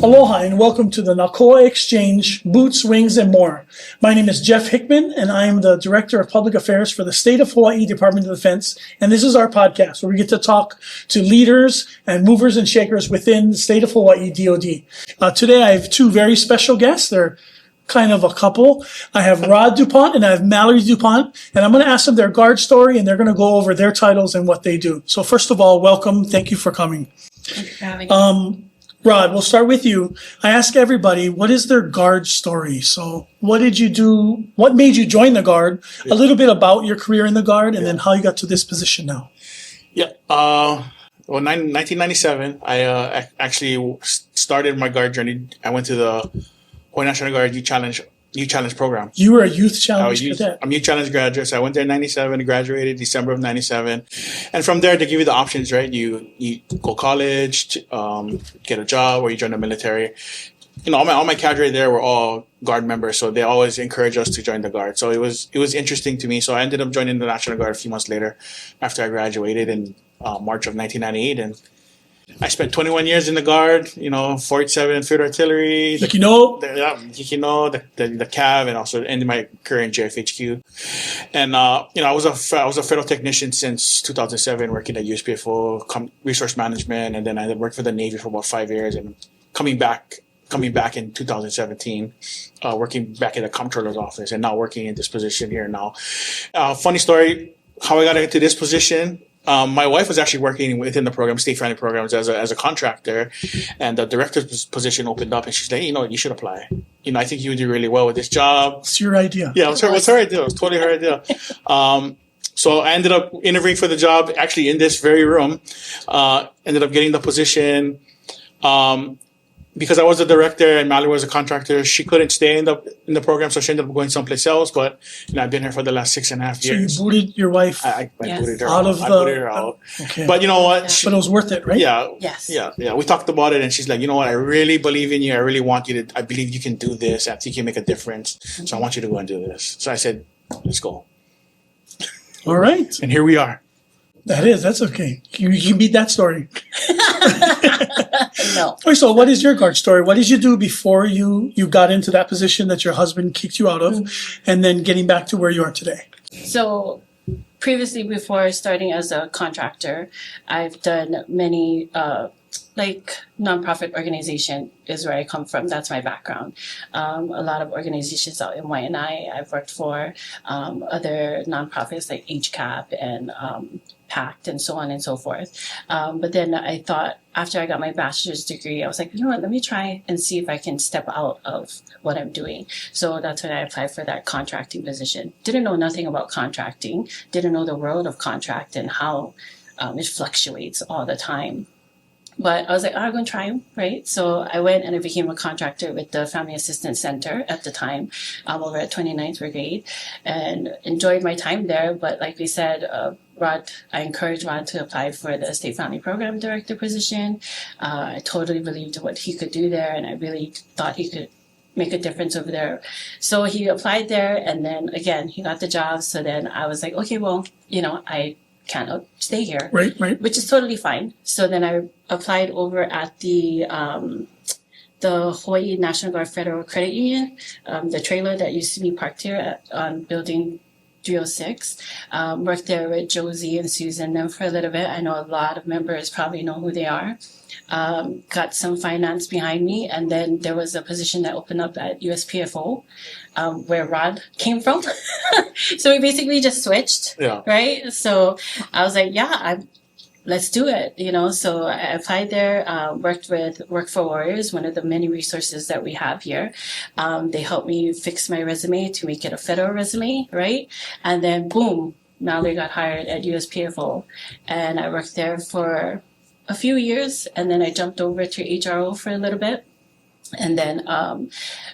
Aloha and welcome to the Na Koa Exchange, Boots, Wings, and More. My name is Jeff Hickman and I am the Director of Public Affairs for the State of Hawai Department of Defense. And this is our podcast where we get to talk to leaders and movers and shakers within the State of Hawaii DoD. Today I have two very special guests. They're kind of a couple. I have Rod DuPont and I have Malery DuPont. And I'm going to ask them their guard story and they're going to go over their titles and what they do. So first of all, welcome. Thank you for coming. Thank you for having me. Rod, we'll start with you. I ask everybody, what is their guard story? So what did you do? What made you join the guard? A little bit about your career in the guard and then how you got to this position now. Yeah. Well, 1997, I actually started my guard journey. I went to the Hawaii National Guard Youth Challenge program. You were a youth challenge cadet. I'm a youth challenge graduate. So I went there in 97, graduated December of 97. And from there, they give you the options, right? You go college, get a job, or you join the military. You know, all my cadre there were all guard members. So they always encourage us to join the guard. So it was interesting to me. So I ended up joining the National Guard a few months later after I graduated in March of 1998. And I spent 21 years in the Guard, 47 Field Artillery, the CAV, and also ended my career in JFHQ. And, I was a federal technician since 2007, working at USPFO, resource management, and then I worked for the Navy for about 5 years, and coming back in 2017, working back at the comptroller's office, and now working in this position here now. Funny story, how I got into this position. My wife was actually working within the program, state family programs, as a contractor, and the director's position opened up, and she's like, you should apply. I think you would do really well with this job. It's your idea. Yeah, it was her idea. It was totally her idea. So I ended up interviewing for the job, actually in this very room. Ended up getting the position. Because I was a director and Malery was a contractor, she couldn't stay in the program, so she ended up going someplace else. But I've been here for the last 6.5 years. So you booted your wife I booted her out. I booted her out. Okay. But you know what? But it was worth it, right? Yeah. Yes. Yeah. We talked about it, and she's like, you know what? I really believe in you. I really want you to. I believe you can do this. I think you can make a difference. So I want you to go and do this. So I said, let's go. All right. And here we are. That's okay. You beat that story. No. So what is your guard story? What did you do before you got into that position that your husband kicked you out of, and then getting back to where you are today? So previously, before starting as a contractor, I've done many nonprofit organization is where I come from. That's my background. A lot of organizations out in Hawaiʻi I've worked for, other nonprofits like HCAP and PACT and so on and so forth. But then I thought after I got my bachelor's degree, I was like, you know what, let me try and see if I can step out of what I'm doing. So that's when I applied for that contracting position. Didn't know nothing about contracting, didn't know the world of contract and how it fluctuates all the time. But I was like, I'm going to try them, right? So I went and I became a contractor with the Family Assistance Center at the time, over at 29th Brigade, and enjoyed my time there. But like we said, I encouraged Rod to apply for the State Family Program Director position. I totally believed what he could do there, and I really thought he could make a difference over there. So he applied there, and then again, he got the job. So then I was like, okay, well, I cannot stay here. Right. Which is totally fine. So then I applied over at the Hawaii National Guard Federal Credit Union, the trailer that used to be parked here on building 306. Worked there with Josie and Susan then for a little bit. I know a lot of members probably know who they are. Got some finance behind me, and then there was a position that opened up at USPFO, where Rod came from. So we basically just switched, right? So I was like, let's do it, So I applied there, worked with Work for Warriors, one of the many resources that we have here. They helped me fix my resume to make it a federal resume, right? And then boom, Malery got hired at USPFO, and I worked there for a few years, and then I jumped over to HRO for a little bit. And then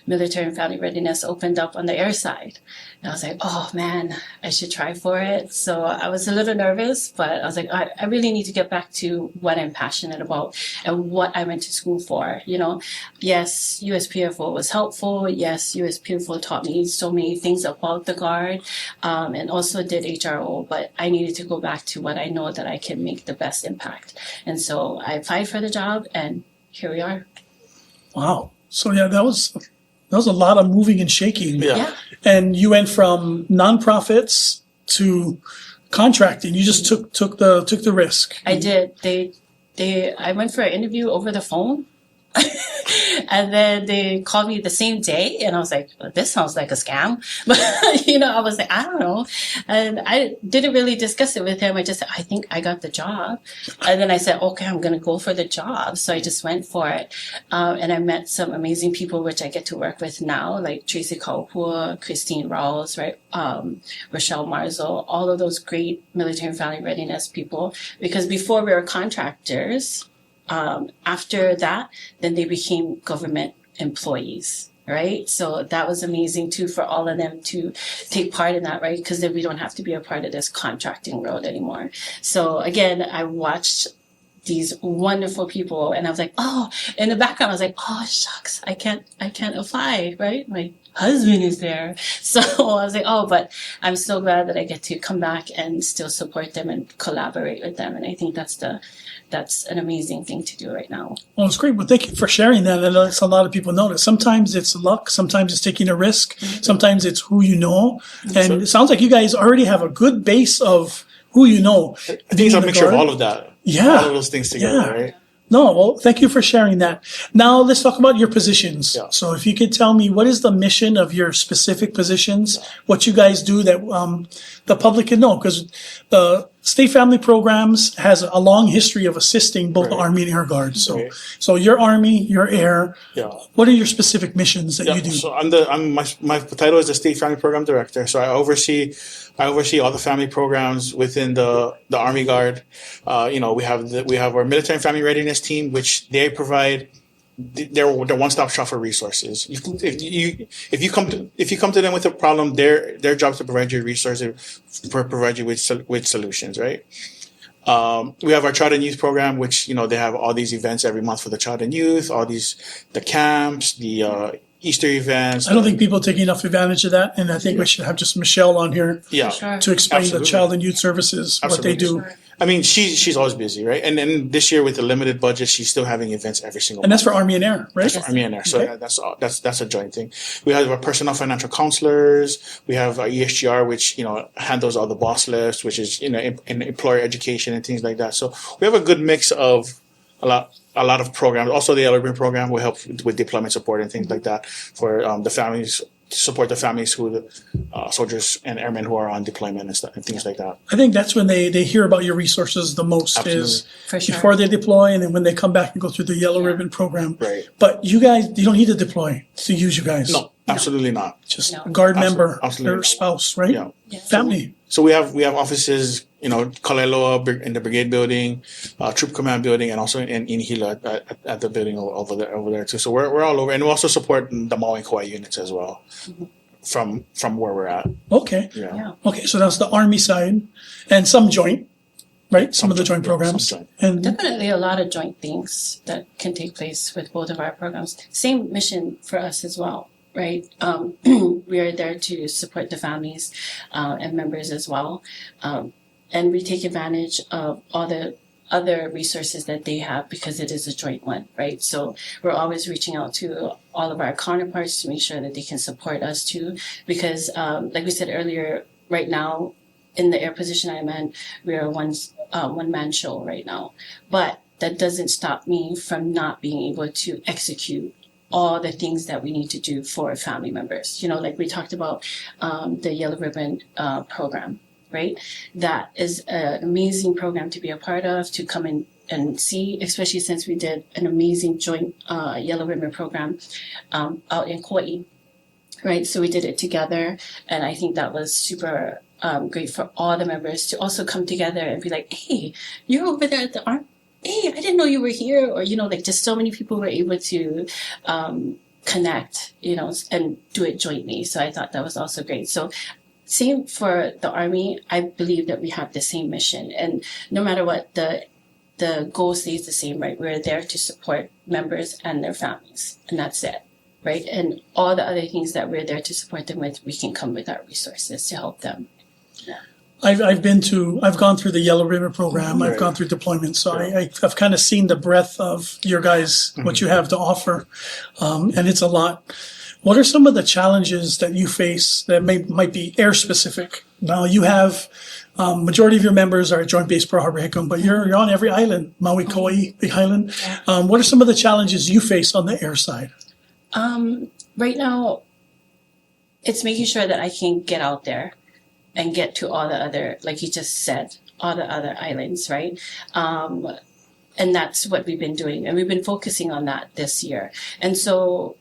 Military and Family Readiness opened up on the air side. And I was like, oh man, I should try for it. So I was a little nervous, but I was like, I really need to get back to what I'm passionate about and what I went to school for. Yes, USPFO was helpful. Yes, USPFO taught me so many things about the Guard, and also did HRO, but I needed to go back to what I know that I can make the best impact. And so I applied for the job, and here we are. Wow. So yeah, that was a lot of moving and shaking. Yeah. Yeah. And you went from nonprofits to contracting. You just took the risk. I did. I went for an interview over the phone. And then they called me the same day, and I was like, well, this sounds like a scam. But, I was like, I don't know. And I didn't really discuss it with him. I just said, I think I got the job. And then I said, okay, I'm going to go for the job. So I just went for it. And I met some amazing people, which I get to work with now, like Tracy Kaupua, Christine Rawls, right? Rochelle Marzo, all of those great military and family readiness people. Because before we were contractors, after that, then they became government employees, right? So that was amazing too for all of them to take part in that, right? Because then we don't have to be a part of this contracting world anymore. So again, I watched these wonderful people, and I was like, oh, in the background, I was like, oh shucks, I can't apply, right? My husband is there. So I was like, oh, but I'm so glad that I get to come back and still support them and collaborate with them. And I think that's an amazing thing to do right now. Well, it's great. Well, thank you for sharing that. And that's a lot of people notice. Sometimes it's luck. Sometimes it's taking a risk. Mm-hmm. Sometimes it's who you know. And it sounds like you guys already have a good base of who you know. I think it's a mixture of all of that. Yeah. All of those things together, Yeah. right? No, well, thank you for sharing that. Now let's talk about your positions. Yeah. So if you could tell me, what is the mission of your specific positions? What you guys do that the public can know? Because the State Family Programs has a long history of assisting both the Right. Army and Air Guard. So, Right. so your Army, your Air. Yeah. What are your specific missions that Yeah, you do? so my title is the State Family Program Director. So I oversee all the family programs within the Army Guard. We have our Military and Family Readiness team, which they provide. They're one-stop shop for resources. If you come to them with a problem, their job is to provide you resources, provide you with solutions, right? We have our Child and Youth program, which they have all these events every month for the child and youth, the camps, the Easter events. I don't think people take enough advantage of that, and I think we should have just Michelle on here Yeah. For sure. to explain Absolutely. the Child and Youth Services, what they do. Absolutely. I mean, she's always busy, right? And then this year with the limited budget, she's still having events every single And month. that's for Army and Air, right? That's for Army and Air. So Okay. that's a joint thing. We have our personal financial counselors. We have our ESGR, which handles all the boss lists, which is in employer education and things like that. So we have a good mix of a lot of programs. Also, the Ellerman program will help with deployment support and things like that for the families. Support the families who soldiers and airmen who are on deployment and stuff and things like that. I think that's when they hear about your resources the most is For sure. before they deploy, and then when they come back and go through the Yellow Ribbon program. Right. But you guys, you don't need to deploy to use you guys. No, absolutely not. Just No. a guard member Absolutely or not. spouse, right? Yeah. Yeah. Family. So we have offices, Kaleloa in the brigade building, troop command building, and also in Hilo at the building over there too. So we're all over, and we also support the Maui Kauai units as well, from where we're at. Okay. Yeah. Yeah. Okay, so that's the Army side and some joint, right? Some of the joint programs. some joint. And Definitely a lot of joint things that can take place with both of our programs. Same mission for us as well, right? We are there to support the families and members as well. And we take advantage of all the other resources that they have because it is a joint one, right? So we're always reaching out to all of our counterparts to make sure that they can support us too. Because like we said earlier, right now, in the air position I'm in, we are one-man show right now. But that doesn't stop me from not being able to execute all the things that we need to do for family members. Like we talked about the Yellow Ribbon program, right? That is an amazing program to be a part of, to come in and see, especially since we did an amazing joint Yellow Ribbon program out in Hawaiʻi, right? So we did it together, and I think that was super great for all the members to also come together and be like, hey, you're over there at the arm. Hey, I didn't know you were here. Or, just so many people were able to connect, and do it jointly. So I thought that was also great. So same for the Army. I believe that we have the same mission, and no matter what, the goal stays the same, right? We're there to support members and their families, and that's it, right? And all the other things that we're there to support them with, we can come with our resources to help them. I've gone through the Yellow River program. I've Right. gone through deployment, so I've kind of seen the breadth of your guys, what you have to offer, and it's a lot. What are some of the challenges that you face that might be air specific? Now you have majority of your members are at Joint Base Pearl Harbor Hickman, but you're on every island, Maui, Kauai, Big Island. What are some of the challenges you face on the air side? Right now, it's making sure that I can get out there and get to all the other, like you just said, all the other islands, right? And that's what we've been doing. And we've been focusing on that this year. And so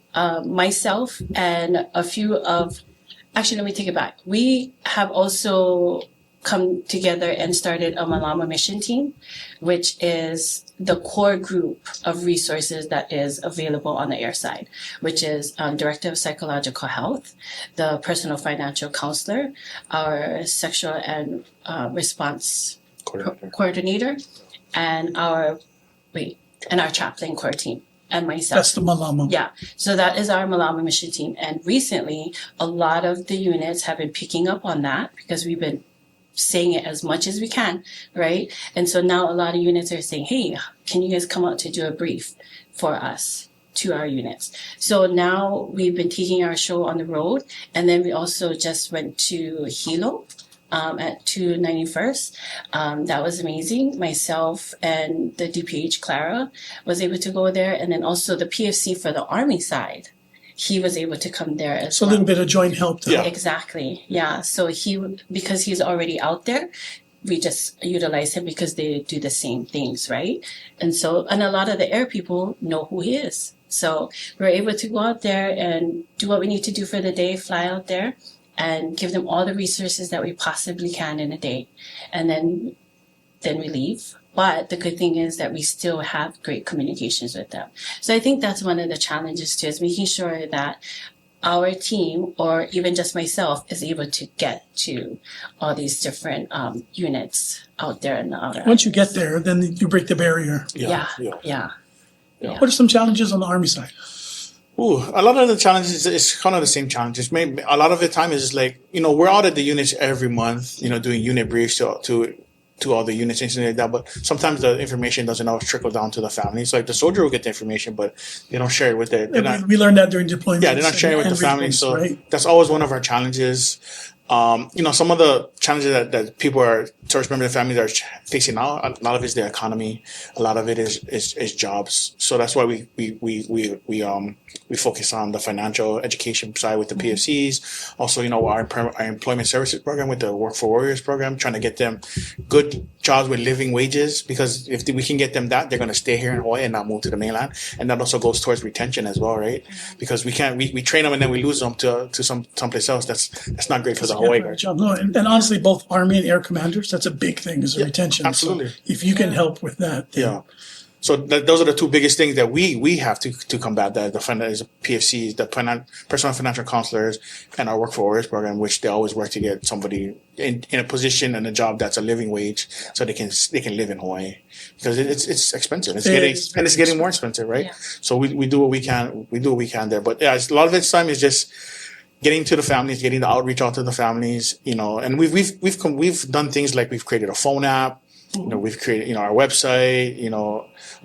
myself and a few of, actually, let me take it back. We have also come together and started a Malama mission team, which is the core group of resources that is available on the air side, which is Director of Psychological Health, the Personal Financial Counselor, our Sexual and Response Coordinator, and our chaplain core team. And myself. That's the Malama. Yeah. So that is our Malama mission team. And recently, a lot of the units have been picking up on that because we've been saying it as much as we can, right? And so now a lot of units are saying, hey, can you guys come out to do a brief for us to our units? So now we've been taking our show on the road. And then we also just went to Hilo. At 291st. That was amazing. Myself and the DPH Clara was able to go there. And then also the PFC for the Army side, he was able to come there as So well. a little bit of joint help. Yeah. Exactly. Yeah. So because he's already out there, we just utilize him because they do the same things, right? And a lot of the air people know who he is. So we're able to go out there and do what we need to do for the day, fly out there, and give them all the resources that we possibly can in a day. And then we leave. But the good thing is that we still have great communications with them. So I think that's one of the challenges too, is making sure that our team, or even just myself, is able to get to all these different units out there in the outer. Once you get there, then you break the barrier. Yeah. What are some challenges on the Army side? Ooh, a lot of the challenges is kind of the same challenges. Maybe a lot of the time is just like, we're out at the units every month, doing unit briefs to all the units and things like that. But sometimes the information doesn't always trickle down to the family. So like the soldier will get the information, but they don't share it with We learned that during deployment. Yeah, they're not sharing with the family. So that's always one of our challenges. Some of the challenges that people service members and families are facing now, a lot of it is the economy. A lot of it is jobs. So that's why we focus on the financial education side with the PFCs. Also, our employment services program with the Work for Warriors program, trying to get them good jobs with living wages, because if we can get them that, they're going to stay here in Hawaii and not move to the mainland. And that also goes towards retention as well, right? Because we train them and then we lose them to someplace else. That's not great for the Hawaii guys. No, and honestly, both Army and Air Commanders, that's a big thing, is retention. Absolutely. So if you can help with that. Yeah. So those are the two biggest things that we have to combat that. The PFCs, the personal financial counselors, and our Work for Warriors program, which they always work to get somebody in a position and a job that's a living wage, so they can live in Hawaii, because it's expensive. It's getting more expensive, right? Yeah. So we do what we can. We do what we can there. But yeah, a lot of its time is just getting to the families, getting the outreach out to the families, and we've done things like we've created a phone app. We've created, our website,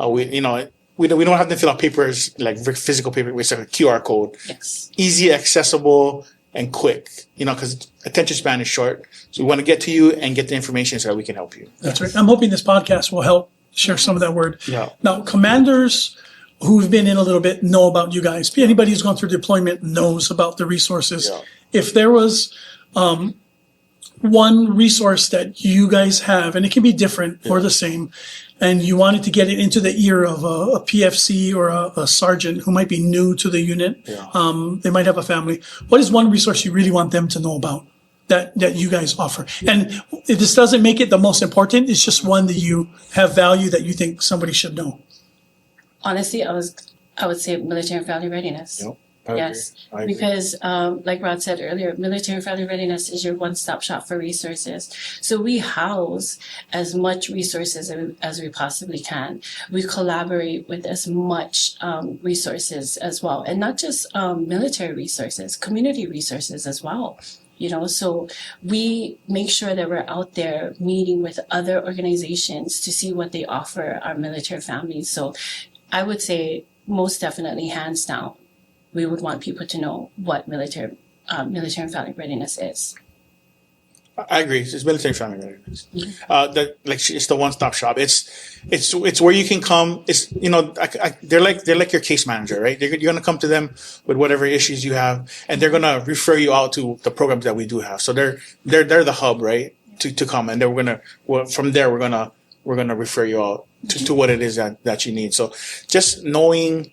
we don't have to fill out papers, like physical paper. It's like a QR code. Yes. Easy, accessible, and quick, because attention span is short. So we want to get to you and get the information so that we can help you. That's right. I'm hoping this podcast will help share some of that word. Yeah. Now, commanders who've been in a little bit know about you guys. Anybody who's gone through deployment knows about the resources. Yeah. If there was one resource that you guys have, and it can be different or the same, and you wanted to get it into the ear of a PFC or a sergeant who might be new to the unit, they might have a family. What is one resource you really want them to know about that you guys offer? And this doesn't make it the most important. It's just one that you have value that you think somebody should know. Honestly, I would say military and family readiness. Yep. Yes, I agree. because like Rod said earlier, military and family readiness is your one-stop shop for resources. So we house as much resources as we possibly can. We collaborate with as much resources as well, and not just military resources, community resources as well. So we make sure that we're out there meeting with other organizations to see what they offer our military families. So I would say most definitely, hands down, we would want people to know what military and family readiness is. I agree. It's military family readiness. It's the one-stop shop. It's where you can come. It's they're like your case manager, right? You're gonna come to them with whatever issues you have, and they're gonna refer you out to the programs that we do have. So they're the hub, right? To come, and from there we're gonna refer you out to what it is that you need. So just knowing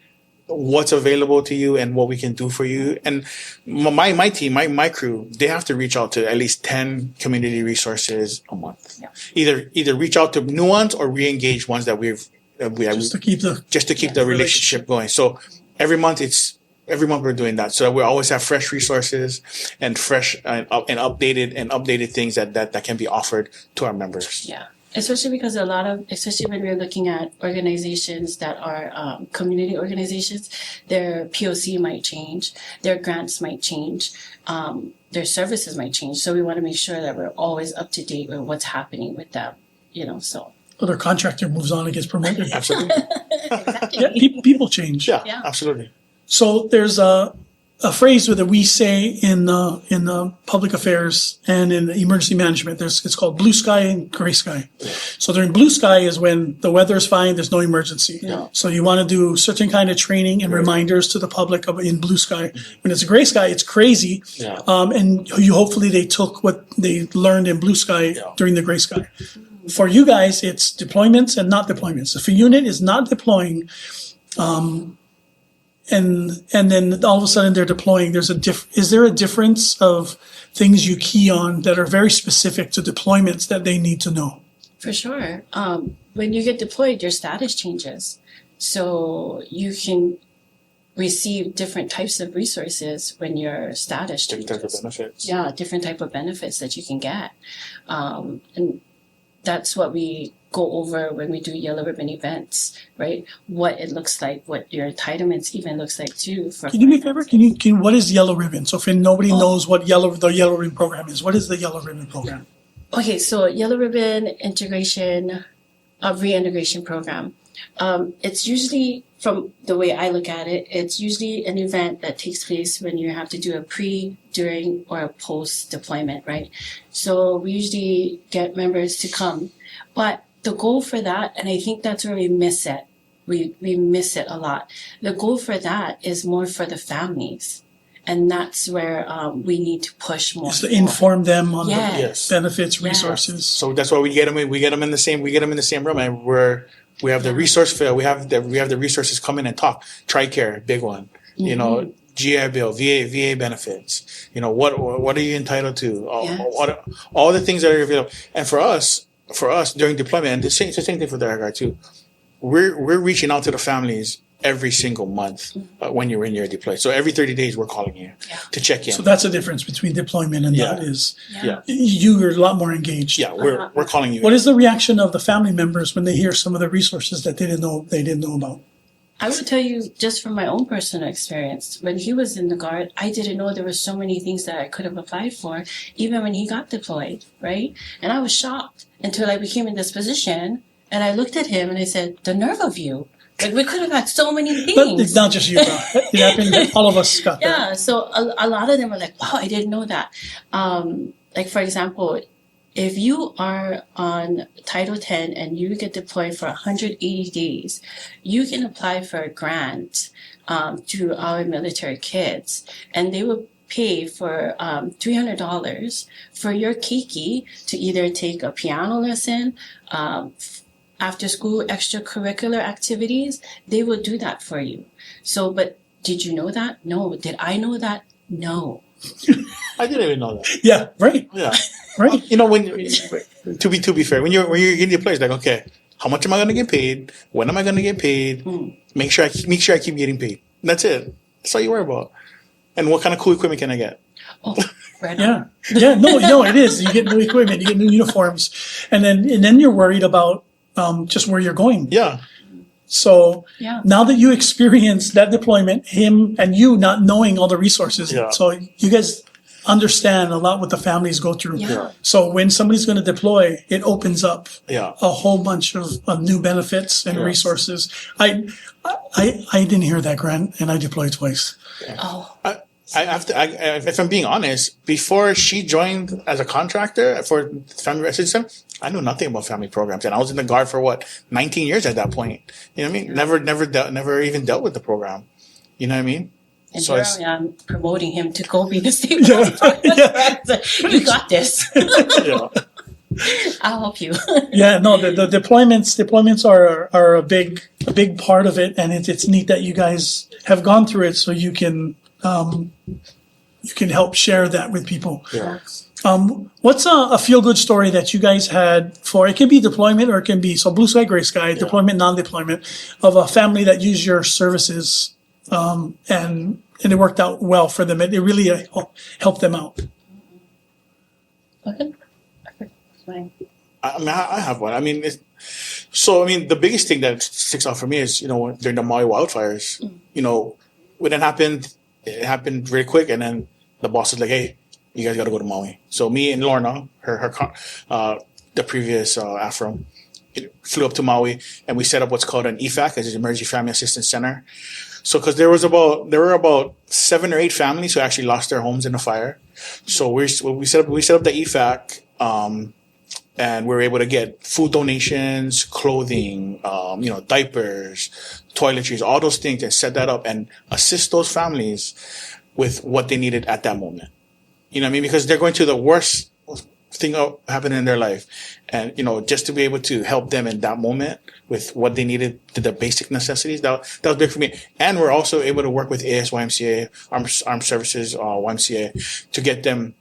what's available to you and what we can do for you. And my team, my crew, they have to reach out to at least 10 community resources a month. Yeah. Either reach out to new ones or re-engage ones that we Just to keep the relationship going. So every month we're doing that. So we always have fresh resources and fresh and updated things that can be offered to our members. Yeah. Especially because especially when we're looking at organizations that are community organizations, their POC might change, their grants might change, their services might change. So we want to make sure that we're always up to date with what's happening with them, so. Other contractor moves on and gets promoted. Absolutely. Exactly. Yeah, people change. Yeah, absolutely. So there's a phrase that we say in public affairs and in emergency management. It's called blue sky and gray sky. So during blue sky is when the weather is fine, there's no emergency. Yeah. So you want to do certain kind of training and reminders to the public in blue sky. When it's gray sky, it's crazy. Yeah. And hopefully they took what they learned in blue sky during the gray sky. For you guys, it's deployments and not deployments. If a unit is not deploying, and then all of a sudden they're deploying, is there a difference of things you key on that are very specific to deployments that they need to know? For sure. When you get deployed, your status changes. So you can receive different types of resources when your status changes. Different type of benefits. Yeah, different type of benefits that you can get. And that's what we go over when we do yellow ribbon events, right? What it looks like, what your entitlements even looks like too. Can you do me a favor? What is yellow ribbon? So if nobody knows what the yellow ribbon program is, what is the yellow ribbon program? Okay, so yellow ribbon reintegration program. It's usually, from the way I look at it, it's usually an event that takes place when you have to do a pre, during, or a post deployment, right? So we usually get members to come, but the goal for that, and I think that's where we miss it. We miss it a lot. The goal for that is more for the families. And that's where we need to push more. Just to inform them on Yes. the benefits, resources. So that's why we get them in the same room, and we have the resource fair. We have the resources come in and talk. TRICARE, big one. Mm-hmm. GI Bill, VA benefits. What are you entitled to? Yes. All the things that are available. And for us during deployment, and the same thing for the other guy too. We're reaching out to the families every single month when you're deployed. So every 30 days we're calling you to check in. So that's the difference between deployment and that is you're a lot more engaged. Yeah, we're calling you. What is the reaction of the family members when they hear some of the resources that they didn't know about? I would tell you just from my own personal experience, when he was in the Guard, I didn't know there were so many things that I could have applied for, even when he got deployed, right? And I was shocked until I became in this position, and I looked at him and I said, the nerve of you. Like, we could have had so many things. But it's not just you, bro. It happened, all of us got that. Yeah, so a lot of them were like, wow, I didn't know that. Like, for example, if you are on Title 10 and you get deployed for 180 days, you can apply for a grant to our military kids, and they will pay for $300 for your keiki to either take a piano lesson, after school extracurricular activities. They will do that for you. So, but did you know that? No. Did I know that? No. I didn't even know that. Yeah, right. Yeah. Right. When to be fair, when you're getting your place, like, okay, how much am I gonna get paid? When am I gonna get paid? Make sure I keep getting paid. That's it. That's all you worry about. And what kind of cool equipment can I get? Oh, right. Yeah. Yeah. No, it is. You get new equipment, you get new uniforms, and then you're worried about just where you're going. Yeah. So now that you experience that deployment, him and you not knowing all the resources, so you guys understand a lot what the families go through. Yeah. So when somebody's going to deploy, it opens up Yeah. a whole bunch of new benefits and resources. I didn't hear that, Grant, and I deployed twice. Oh, I have to. If I'm being honest, before she joined as a contractor for family residence, I knew nothing about family programs, and I was in the Guard for 19 years at that point. You know what I mean? Never even dealt with the program. You know what I mean? and So here it's- I am promoting him to go be the state director. You got this. Yeah. I'll help you. Yeah, no, the deployments are a big part of it, and it's neat that you guys have gone through it, so you can help share that with people. Yeah. What's a feel good story that you guys had for, it can be deployment or it can be, so blue sky, gray sky, deployment, non-deployment, of a family that used your services, and it worked out well for them. It really helped them out. Okay. Fine. I mean, I have one. I mean, the biggest thing that sticks out for me is, during the Maui wildfires, when it happened very quick, and then the boss was like, "Hey, you guys got to go to Maui." So me and Lorna, the previous AFRO, flew up to Maui, and we set up what's called an EFAC, as an Emergency Family Assistance Center. So, because there were about 7 or 8 families who actually lost their homes in the fire. So we set up the EFAC, and we were able to get food donations, clothing, diapers, toiletries, all those things, and set that up and assist those families with what they needed at that moment. You know what I mean? Because they're going through the worst thing happening in their life. And, just to be able to help them in that moment with what they needed, to the basic necessities, that was big for me. And we're also able to work with ASYMCA, Armed Services, YMCA, to get them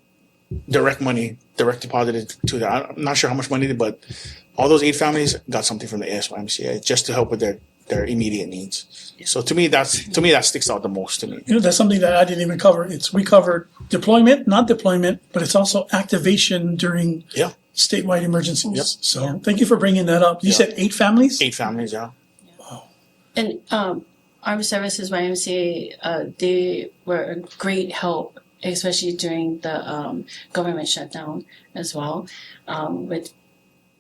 direct deposited to that. I'm not sure how much money, but all those 8 families got something from the ASYMCA just to help with their immediate needs. So to me, that sticks out the most to me. That's something that I didn't even cover. We covered deployment, not deployment, but it's also activation during statewide emergencies. Yep. So thank you for bringing that up. You said 8 families? 8 families, yeah. And Armed Services YMCA, they were a great help, especially during the government shutdown as well, with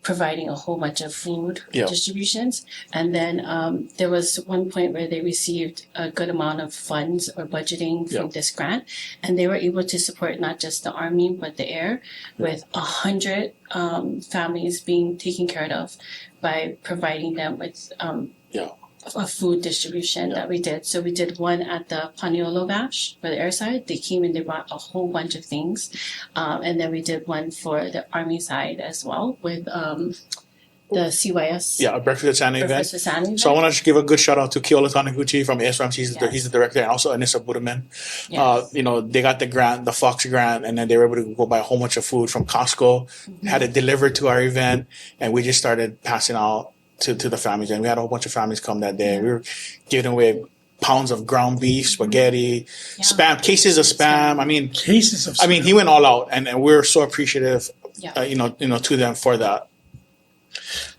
providing a whole bunch of food distributions. And then there was one point where they received a good amount of funds or budgeting from this grant, and they were able to support not just the Army but the Air with 100 families being taken care of by providing them with a food distribution that we did. So we did one at the Paniolo Bash for the air side. They came and they brought a whole bunch of things. And then we did one for the Army side as well with the CYS. Yeah, a Breakfast with Santa event. Breakfast with Santa event. So I want to give a good shout out to Keola Taniguchi from ASRAM. He's the director, and also Anissa Budaman. Yes. They got the grant, the Fox grant, and then they were able to go buy a whole bunch of food from Costco, had it delivered to our event, and we just started passing out to the families. And we had a whole bunch of families come that day. We were giving away pounds of ground beef, spaghetti, spam, cases of spam. Cases of spam. He went all out, and we're so appreciative, to them for that.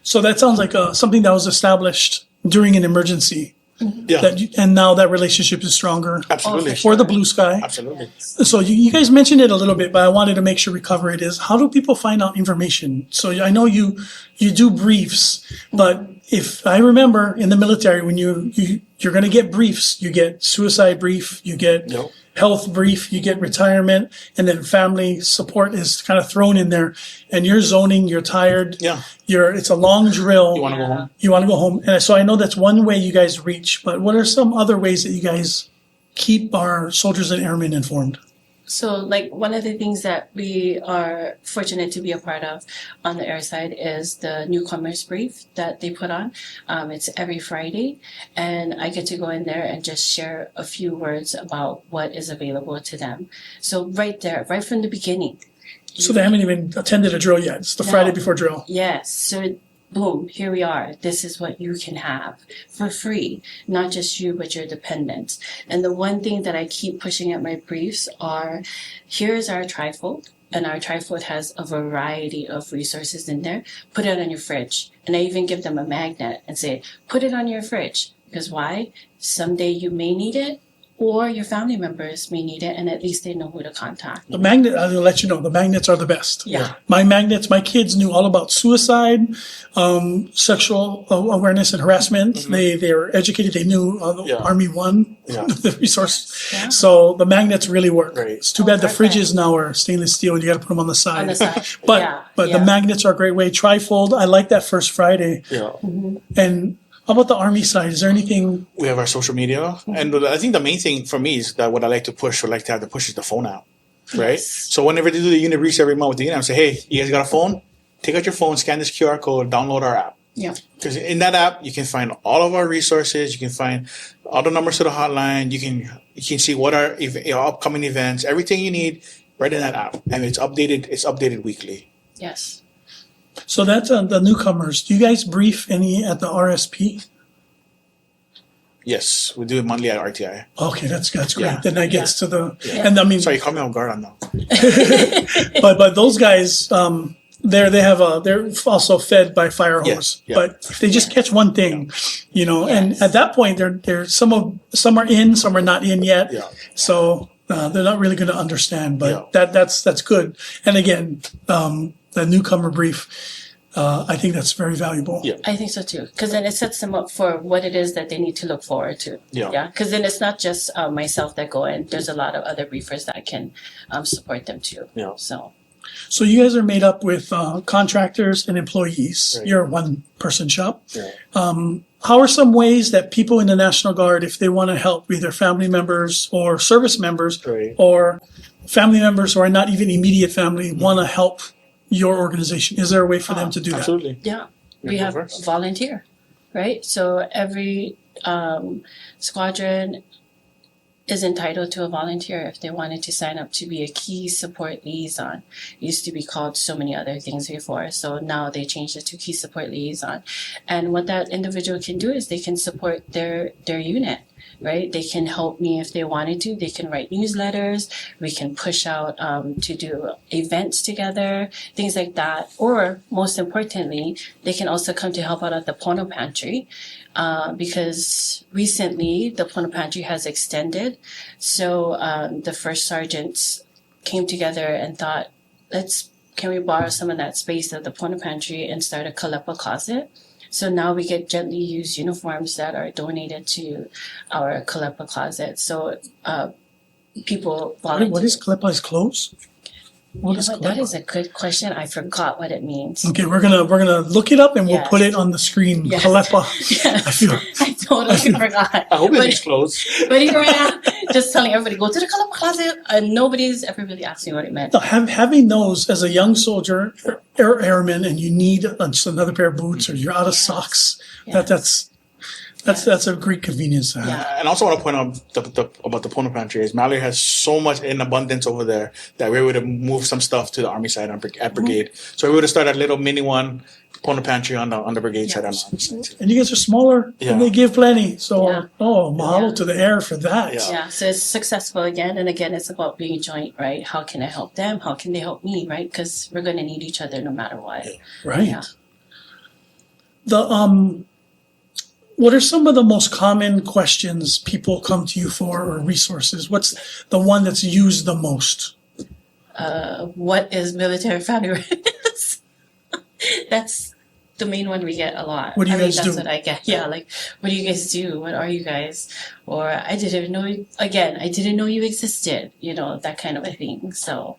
So that sounds like something that was established during an emergency. Yeah, And now that relationship is stronger. absolutely. For the blue sky. Absolutely. So you guys mentioned it a little bit, but I wanted to make sure we cover it. Is how do people find out information? So I know you do briefs, but if I remember in the military, when you're going to get briefs, you get suicide brief, you get health brief, you get retirement, and then family support is kind of thrown in there. And you're zoning, you're tired. Yeah. It's a long drill. You want to go home? You want to go home. And so I know that's one way you guys reach, but what are some other ways that you guys keep our soldiers and airmen informed? So, like, one of the things that we are fortunate to be a part of on the air side is the newcomers brief that they put on. It's every Friday, and I get to go in there and just share a few words about what is available to them. So right there, right from the beginning. So they haven't even attended a drill yet. It's the Friday before drill. Yes. So boom, here we are. This is what you can have for free. Not just you, but your dependents. And the one thing that I keep pushing at my briefs are, here's our trifold. And our trifold has a variety of resources in there. Put it on your fridge. And I even give them a magnet and say, put it on your fridge. Because why? Someday you may need it, or your family members may need it, and at least they know who to contact. The magnet, I'll let you know, the magnets are the best. Yeah. My magnets, my kids knew all about suicide, sexual awareness and harassment. They were educated. They knew the Army One, the resource. Yeah. So the magnets really work. Right. It's too bad the perfect. fridges now are stainless steel and you got to put them on the side. On the side. But the Yeah. magnets are a great way. Trifold, I like that First Friday. Yeah. And how about the Army side? Is there anything? We have our social media. And I think the main thing for me is that what I like to push, or like to have to push, is the phone app. Right? Yes. So whenever they do the unit reach every month with the unit, I say, hey, you guys got a phone? Take out your phone, scan this QR code, download our app. Yeah. Because in that app, you can find all of our resources. You can find all the numbers to the hotline. You can see what are upcoming events, everything you need right in that app. And it's updated. It's updated weekly. Yes. So that's the newcomers. Do you guys brief any at the RSP? Yes, we do it monthly at RTI. Okay, that's great. Yeah. Then that gets to the Yeah. and I mean, Sorry, you caught me off guard on that. but those guys, they're also fed by fire hose. Yeah. But if they just catch one thing, and Yes. at that point, they're some are in, some are not in yet. Yeah. So they're not really going to understand. But Yeah. that's good. And again, the newcomer brief, I think that's very valuable. Yeah. I think so too, because then it sets them up for what it is that they need to look forward to. Yeah. Because then it's not just myself that go in. There's a lot of other briefers that can support them too. Yeah. So you guys are made up with contractors and employees. Right. You're a one-person shop. Yeah. How are some ways that people in the National Guard, if they want to help either family members or service members Right. or family members who are not even immediate family, want to help your organization? Is there a way for them to do that? Absolutely. Yeah. We Yeah, have first. volunteer, right? So every squadron is entitled to a volunteer if they wanted to sign up to be a key support liaison. It used to be called so many other things before, so now they changed it to key support liaison. And what that individual can do is they can support their unit, right? They can help me if they wanted to. They can write newsletters. We can push out to do events together, things like that. Or most importantly, they can also come to help out at the Pono Pantry. Because recently the Pono Pantry has extended. So the first sergeants came together and thought, can we borrow some of that space of the Pono Pantry and start a Kalepa closet? So now we get gently used uniforms that are donated to our Kalepa closet. So people volunteer. What is Kalepa's clothes? What is That Kalepa? is a good question. I forgot what it means. Okay, we're gonna look it up and we'll Yes. put it on the screen. Yes. Kalepa. Yes. I feel I totally forgot. I hope But- it's closed. But here I am, just telling everybody, go to the Kalepa closet, and nobody's ever really asked me what it meant. No, having those as a young soldier or airman, and you need just another pair of boots, or you're out of socks. Yes. That's a great convenience. To have. Yeah. And also want to point out about the Pono Pantry is Mallory has so much in abundance over there that we would have moved some stuff to the Army side at Brigade. So we would have started a little mini one Pono Pantry on the Brigade side on the Army side. And you guys are smaller, Yeah. and they give plenty. So, Yeah. mahalo Yeah. to the air for that. Yeah. Yeah, so it's successful again, and again, it's about being joint, right? How can I help them? How can they help me, right? Because we're going to need each other no matter what. Right. Yeah. What are some of the most common questions people come to you for, or resources? What's the one that's used the most? What is military family readiness? That's the main one we get a lot. What do you guys that's do? what I get. Yeah, like, what do you guys do? What are you guys? Or I didn't know you existed, that kind of a thing. So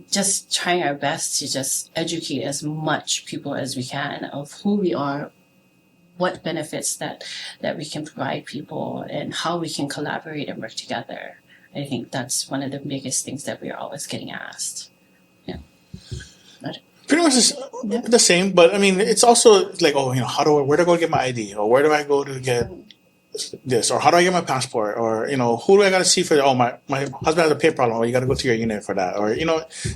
just trying our best to just educate as much people as we can of who we are, what benefits that we can provide people, and how we can collaborate and work together. I think that's one of the biggest things that we're always getting asked. Yeah. Pretty much the same, but I mean, it's also like, where do I go get my ID? Or where do I go to get this? Or how do I get my passport? Or, who do I got to see for, my husband has a pay problem. Or you got to go to your unit for that. Or,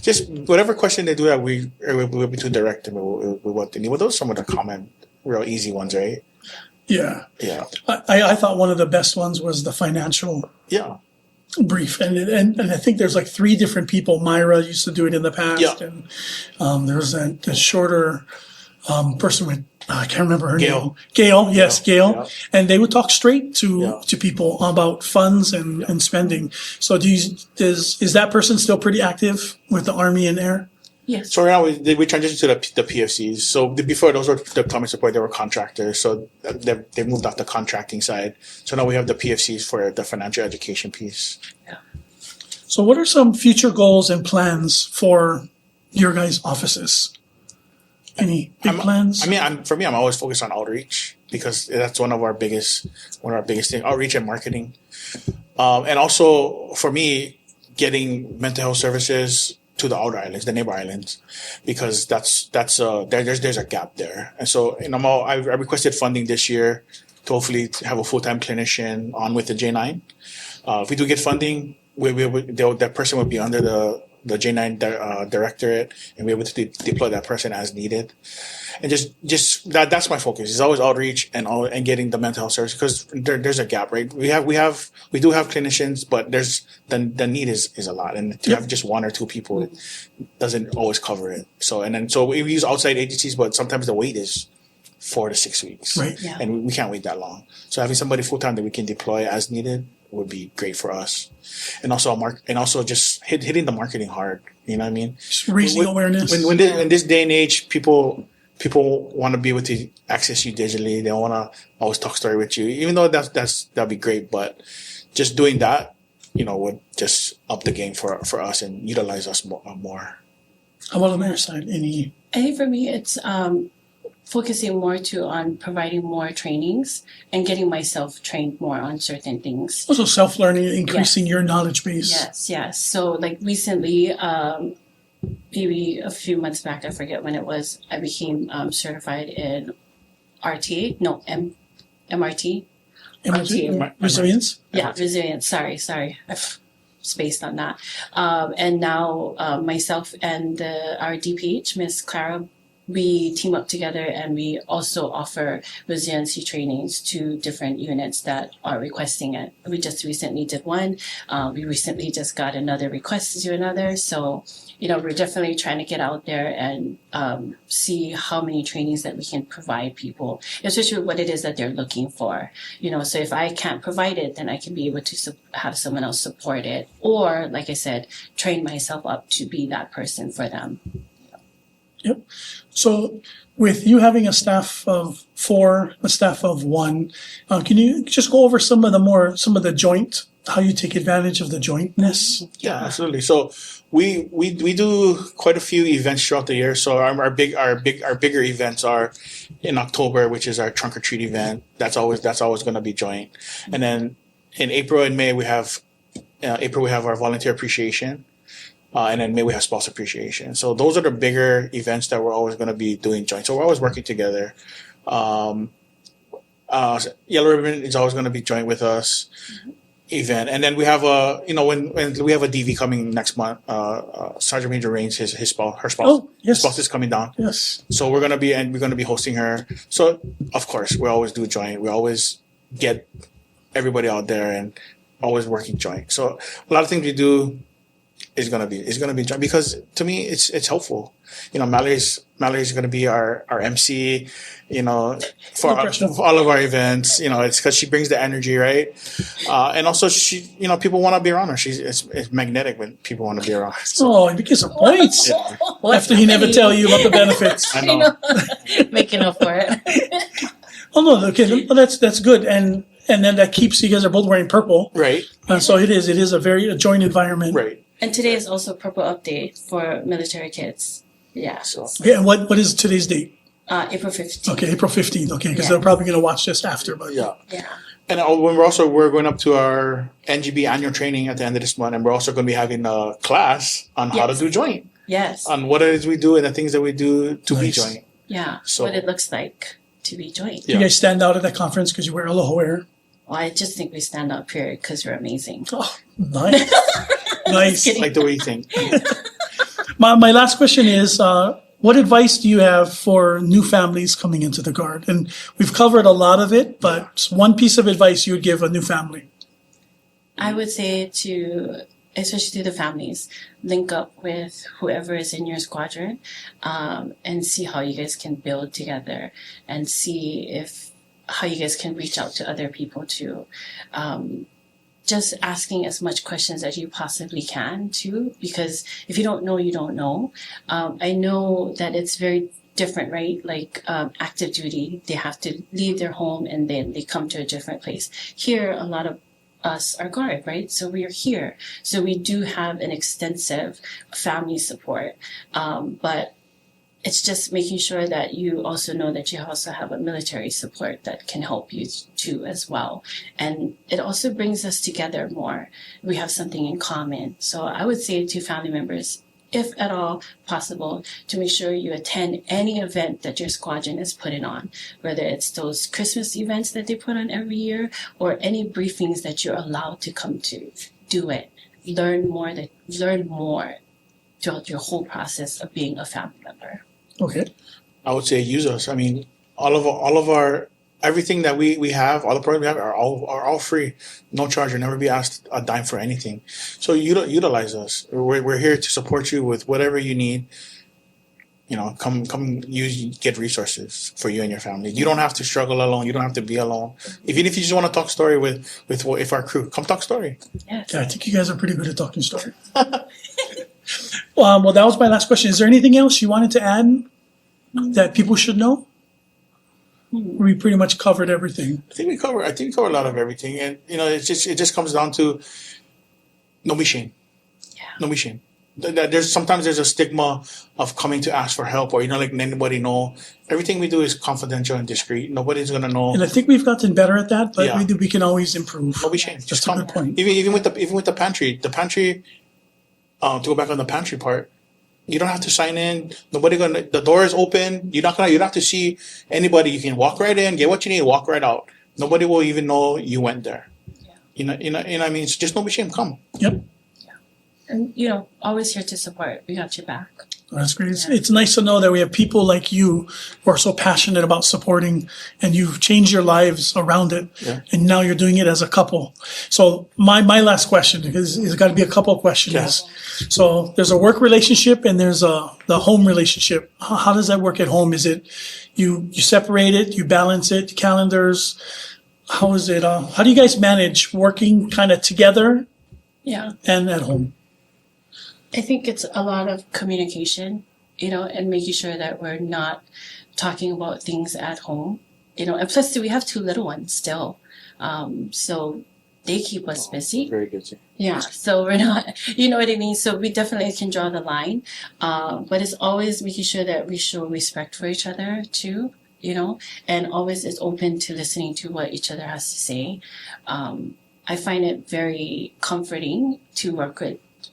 just whatever question they do that we'll be too direct with what they need. Well, those are some of the common, real easy ones, right? Yeah. Yeah. I thought one of the best ones was the financial Yeah. brief, and I think there's like 3 different people. Myra used to do it in the past, Yeah. and there's a shorter person with I can't remember her Gail. name. Gail, yes, Gail. Yeah. And they would talk straight Yeah. to people about funds and spending. So is that person still pretty active with the Army and Air? Yes. So right now we transitioned to the PFCs. So before those were the Tommy support, they were contractors. So they moved off the contracting side. So now we have the PFCs for the financial education piece. So what are some future goals and plans for your guys' offices? Any big plans? For me, I'm always focused on outreach because that's one of our biggest things, outreach and marketing. And also for me, getting mental health services to the outer islands, the neighbor islands, because there's a gap there. And so, I requested funding this year to hopefully have a full-time clinician on with the J9. If we do get funding, that person would be under the J9 directorate, and be able to deploy that person as needed. And just that's my focus. It's always outreach and getting the mental health service, because there's a gap, right? We do have clinicians, but there's the need is a lot, and to have just one or two people, it doesn't always cover it. So we use outside agencies, but sometimes the wait is 4 to 6 weeks, Right. Yeah. And we can't wait that long. So having somebody full time that we can deploy as needed would be great for us. And also just hitting the marketing hard. You know what I mean? Just raising awareness. In this day and age, people want to be able to access you digitally. They don't want to always talk story with you, even though that'd be great. But just doing that, would just up the game for us and utilize us more. How about on their side? I think for me, it's focusing more on providing more trainings and getting myself trained more on certain things. Also self-learning, increasing your knowledge base. Yes. So like recently, maybe a few months back, I forget when it was, I became certified in MRT. Resilience. Yeah, resilience. Sorry. I've spaced on that. And now myself and our DPH, Miss Clara, we team up together, and we also offer resiliency trainings to different units that are requesting it. We just recently did one. We recently just got another request to do another. So, we're definitely trying to get out there and see how many trainings that we can provide people, especially what it is that they're looking for. So if I can't provide it, then I can be able to have someone else support it. Or, like I said, train myself up to be that person for them. Yep. So with you having a staff of 4, a staff of 1, can you just go over some of the joint, how you take advantage of the jointness? Yeah, absolutely. So we do quite a few events throughout the year. So our bigger events are in October, which is our trunk or treat event. That's always going to be joint. And then in April and May we have our volunteer appreciation. And then May we have spouse appreciation. So those are the bigger events that we're always going to be doing joint. So we're always working together. Yellow Ribbon is always going to be joint with us event. And then we have when we have a DV coming next month, Sergeant Major Rains, her spouse. Oh, yes. Spouse is coming down. Yes. So we're going to be hosting her. So of course we always do joint. We always get everybody out there and always working joint. So a lot of things we do is gonna be joint, because to me it's helpful. Malery's gonna be our MC, for all of our events. It's because she brings the energy, right? And also she, people want to be around her. It's magnetic when people want to be around her. So, Oh, he gets some points after he never tell you about the benefits. I know. Making up for it. Oh no, okay, well, that's good, and then that keeps you guys are both wearing purple, Right. So it is a joint environment, Right. And today is also Purple Update for military kids. Yeah. So Okay, and what is today's date? April 15th. Okay, April 15th. Okay, because Yeah. they're probably going to watch this after, but yeah. Yeah. And when we're going up to our NGB annual training at the end of this month, and we're also going to be having a class on how to Yes. do joint, Yes. on what it is we do and the things that we do to be Nice. joint. Yeah. So- what it looks like to be joint. you guys stand out at that conference because you wear aloha wear. Well, I just think we stand up here because we're amazing. Oh, nice, nice. kidding. Like the way you think. My last question is, what advice do you have for new families coming into the Guard? And we've covered a lot of it, but one piece of advice you would give a new family. I would say to especially through the families, link up with whoever is in your squadron, and see how you guys can build together, and see if how you guys can reach out to other people too. Just asking as much questions as you possibly can too, because if you don't know, you don't know. I know that it's very different, right? Like active duty, they have to leave their home and then they come to a different place. Here, a lot of us are guard, right? So we are here. So we do have an extensive family support. But it's just making sure that you also know that you also have a military support that can help you too as well. And it also brings us together more. We have something in common. So I would say to family members, if at all possible, to make sure you attend any event that your squadron is putting on, whether it's those Christmas events that they put on every year or any briefings that you're allowed to come to. Do it. Learn more throughout your whole process of being a family member. Okay. I would say use us. I mean, all of our everything that we have, all the programs we have are all free, no charge. You'll never be asked a dime for anything. So utilize us. We're here to support you with whatever you need. You know, come get resources for you and your family. You don't have to struggle alone. You don't have to be alone. Even if you just want to talk story with our crew, come talk story. Yes. Yeah, I think you guys are pretty good at talking story. Well, that was my last question. Is there anything else you wanted to add that people should know? We pretty much covered everything. I think we cover a lot of everything, and you know, it just comes down to don't be shame. Yeah. Don't be shame. Sometimes there's a stigma of coming to ask for help, or like anybody know. Everything we do is confidential and discreet. Nobody's gonna know. And I think we've gotten better at that, but Yeah. we can always improve. Don't be shame. That's Just a come. good point. Even with the pantry. To go back on the pantry part. You don't have to sign in. The door is open. You don't have to see anybody. You can walk right in, get what you need, walk right out. Nobody will even know you went there. Yeah. You know what I mean? So just don't be ashamed. Come. Yep. And, always here to support. We got your back. That's great. Yeah. It's nice to know that we have people like you who are so passionate about supporting, and you've changed your lives around it. Yeah. And now you're doing it as a couple. So my last question, because it's got to be a couple of questions. Yes. So there's a work relationship and there's the home relationship. How does that work at home? Is it you separate it, you balance it, calendars? How is it? How do you guys manage working kind of together Yeah. and at home? I think it's a lot of communication, and making sure that we're not talking about things at home, and plus we have 2 little ones still. So they keep us busy. Very good. Yeah. So we're not, you know what I mean? So we definitely can draw the line. But it's always making sure that we show respect for each other too, and always is open to listening to what each other has to say. I find it very comforting to work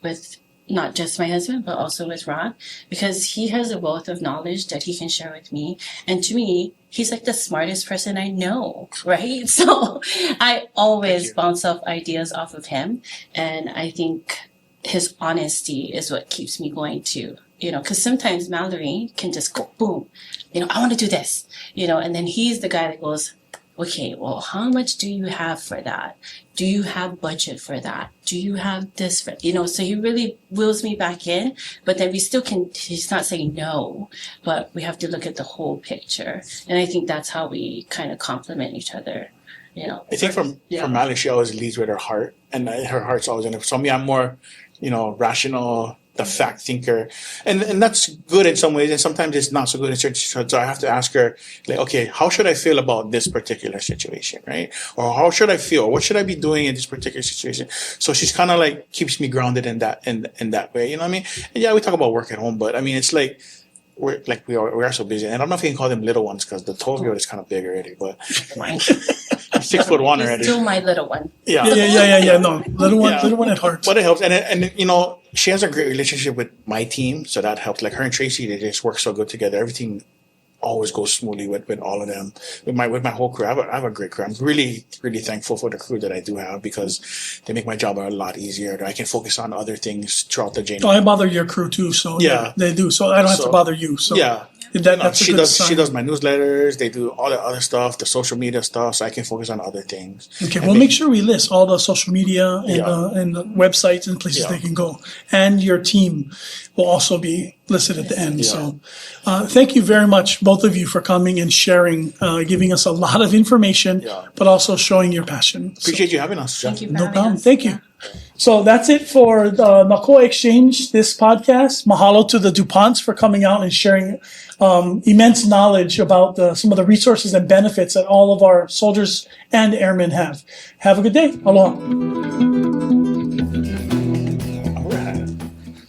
with not just my husband, but also with Rod, because he has a wealth of knowledge that he can share with me. And to me, he's like the smartest person I know, right? So I always bounce off ideas off of him. And I think his honesty is what keeps me going too. Because sometimes Mallory can just go, boom, I want to do this, and then he's the guy that goes, okay, well, how much do you have for that? Do you have budget for that? Do you have this for, so he really wheels me back in, but then we still he's not saying no, but we have to look at the whole picture. And I think that's how we kind of complement each other, I think from Mallory, she always leads with her heart, and her heart's always in it. So me, I'm more, rational, the fact thinker, and that's good in some ways, and sometimes it's not so good in certain situations. So I have to ask her, like, okay, how should I feel about this particular situation, right? Or how should I feel? What should I be doing in this particular situation? So she's kind of like keeps me grounded in that way. You know what I mean? And yeah, we talk about work at home, but I mean, it's like we are so busy, and I don't know if you can call them little ones because the 12-year-old is kind of big already, but. I'm 6'1" already. He's still my little one. Yeah. No, little one at heart. But it helps, and she has a great relationship with my team, so that helps. Like her and Tracy, they just work so good together. Everything always goes smoothly with all of them. With my whole crew, I have a great crew. I'm really, really thankful for the crew that I do have because they make my job a lot easier. I can focus on other things throughout the journey. Oh, I bother your crew too, so Yeah. they do. So I don't have to So- bother you. So Yeah. that's a she good does sign. she does my newsletters, they do all the other stuff, the social media stuff, so I can focus on other things. Okay, And we'll make sure we list all the social media and, Yeah. and the websites and places Yeah. they can go. And your team will also be listed at the end. Yeah. So thank you very much, both of you, for coming and sharing, giving us a lot of information, Yeah. but also showing your passion. So, Appreciate you having us, Jeff. Thank you for no having problem. us. Thank you. So that's it for the Na Koa Exchange, this podcast. Mahalo to the DuPonts for coming out and sharing immense knowledge about some of the resources and benefits that all of our soldiers and airmen have. Have a good day. Aloha.